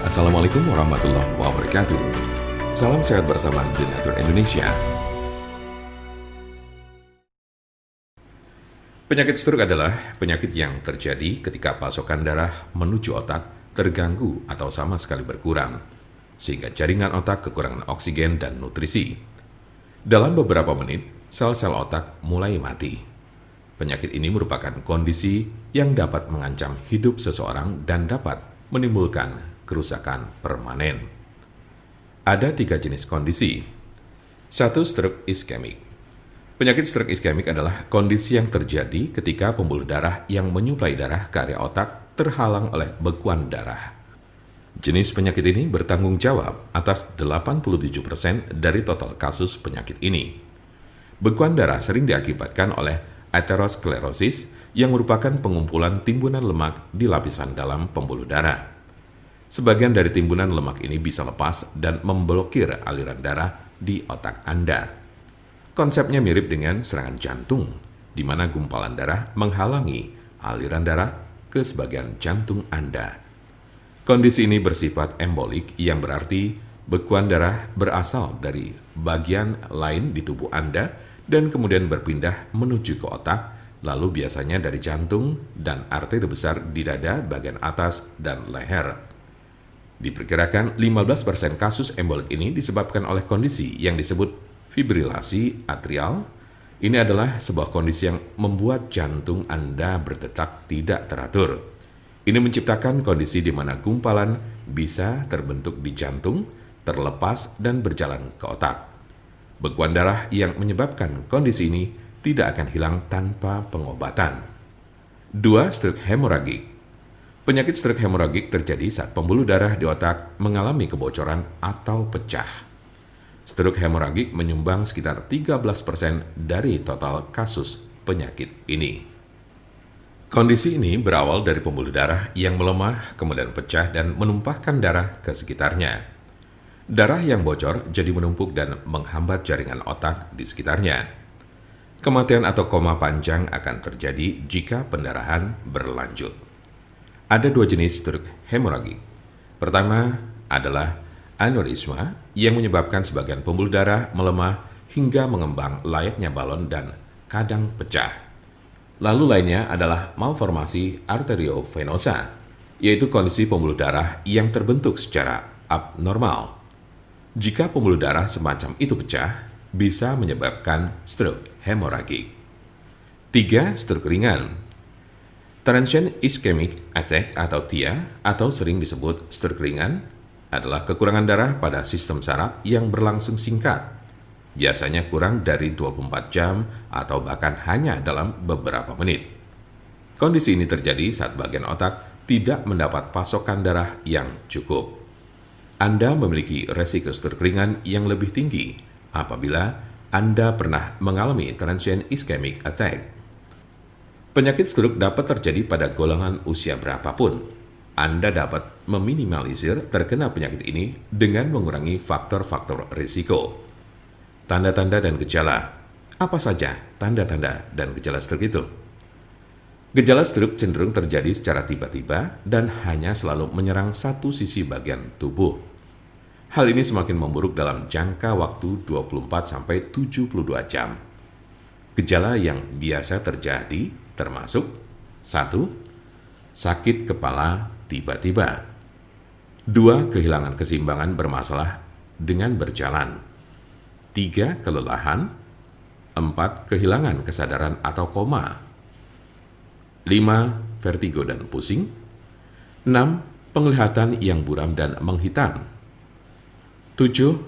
Assalamualaikum warahmatullahi wabarakatuh. Salam sehat bersama Denatur Indonesia. Penyakit stroke adalah penyakit yang terjadi ketika pasokan darah menuju otak terganggu atau sama sekali berkurang, sehingga jaringan otak kekurangan oksigen dan nutrisi. Dalam beberapa menit, sel-sel otak mulai mati. Penyakit ini merupakan kondisi yang dapat mengancam hidup seseorang dan dapat menimbulkan kerusakan permanen. Ada 3 jenis kondisi. 1. Stroke iskemik. Penyakit stroke iskemik adalah kondisi yang terjadi ketika pembuluh darah yang menyuplai darah ke area otak terhalang oleh bekuan darah. Jenis penyakit ini bertanggung jawab atas 87% dari total kasus penyakit ini. Bekuan darah sering diakibatkan oleh aterosklerosis yang merupakan pengumpulan timbunan lemak di lapisan dalam pembuluh darah. Sebagian dari timbunan lemak ini bisa lepas dan memblokir aliran darah di otak Anda. Konsepnya mirip dengan serangan jantung, di mana gumpalan darah menghalangi aliran darah ke sebagian jantung Anda. Kondisi ini bersifat embolik, yang berarti bekuan darah berasal dari bagian lain di tubuh Anda dan kemudian berpindah menuju ke otak, lalu biasanya dari jantung dan arteri besar di dada bagian atas dan leher. Diperkirakan 15% kasus embolik ini disebabkan oleh kondisi yang disebut fibrilasi atrial. Ini adalah sebuah kondisi yang membuat jantung Anda berdetak tidak teratur. Ini menciptakan kondisi di mana gumpalan bisa terbentuk di jantung, terlepas dan berjalan ke otak. Bekuan darah yang menyebabkan kondisi ini tidak akan hilang tanpa pengobatan. 2. Stroke hemoragik. Penyakit stroke hemoragik terjadi saat pembuluh darah di otak mengalami kebocoran atau pecah. Stroke hemoragik menyumbang sekitar 13% dari total kasus penyakit ini. Kondisi ini berawal dari pembuluh darah yang melemah, kemudian pecah dan menumpahkan darah ke sekitarnya. Darah yang bocor jadi menumpuk dan menghambat jaringan otak di sekitarnya. Kematian atau koma panjang akan terjadi jika pendarahan berlanjut. Ada 2 jenis stroke hemoragik. Pertama adalah aneurisma yang menyebabkan sebagian pembuluh darah melemah hingga mengembang layaknya balon dan kadang pecah. Lalu lainnya adalah malformasi arteriovenosa, yaitu kondisi pembuluh darah yang terbentuk secara abnormal. Jika pembuluh darah semacam itu pecah, bisa menyebabkan stroke hemoragik. 3. Stroke ringan. Transient ischemic attack atau TIA, atau sering disebut stroke ringan, adalah kekurangan darah pada sistem saraf yang berlangsung singkat, biasanya kurang dari 24 jam atau bahkan hanya dalam beberapa menit. Kondisi ini terjadi saat bagian otak tidak mendapat pasokan darah yang cukup. Anda memiliki resiko stroke ringan yang lebih tinggi apabila Anda pernah mengalami transient ischemic attack. Penyakit stroke dapat terjadi pada golongan usia berapapun. Anda dapat meminimalisir terkena penyakit ini dengan mengurangi faktor-faktor risiko. Tanda-tanda dan gejala. Apa saja tanda-tanda dan gejala stroke itu? Gejala stroke cenderung terjadi secara tiba-tiba dan hanya selalu menyerang satu sisi bagian tubuh. Hal ini semakin memburuk dalam jangka waktu 24-72 jam. Gejala yang biasa terjadi termasuk 1. Sakit kepala tiba-tiba. 2. Kehilangan keseimbangan bermasalah dengan berjalan. 3. Kelelahan. 4. Kehilangan kesadaran atau koma. 5. Vertigo dan pusing. 6. Penglihatan yang buram dan menghitam. 7.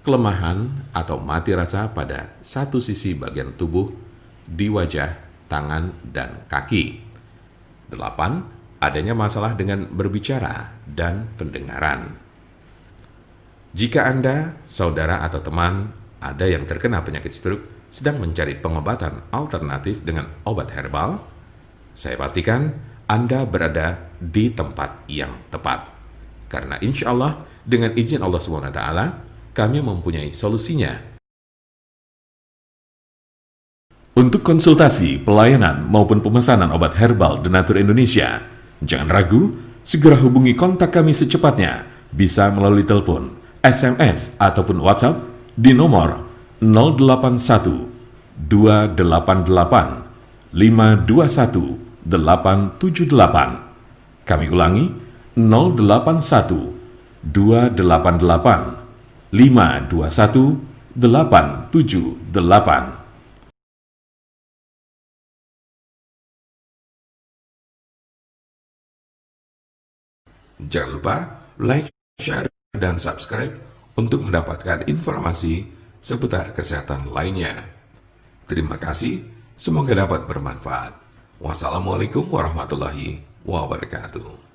Kelemahan atau mati rasa pada satu sisi bagian tubuh di wajah, tangan, dan kaki. 8. Adanya masalah dengan berbicara dan pendengaran. Jika Anda, saudara atau teman ada yang terkena penyakit stroke sedang mencari pengobatan alternatif dengan obat herbal, saya pastikan Anda berada di tempat yang tepat. Karena insya Allah dengan izin Allah SWT, kami mempunyai solusinya. Untuk konsultasi, pelayanan, maupun pemesanan obat herbal Denatur Indonesia, jangan ragu, Segera hubungi kontak kami secepatnya, bisa melalui telepon, SMS, ataupun WhatsApp di nomor 081 288 521 878. Kami ulangi, 081 288 521 878. Jangan lupa like, share, dan subscribe untuk mendapatkan informasi seputar kesehatan lainnya. Terima kasih, semoga dapat bermanfaat. Wassalamualaikum warahmatullahi wabarakatuh.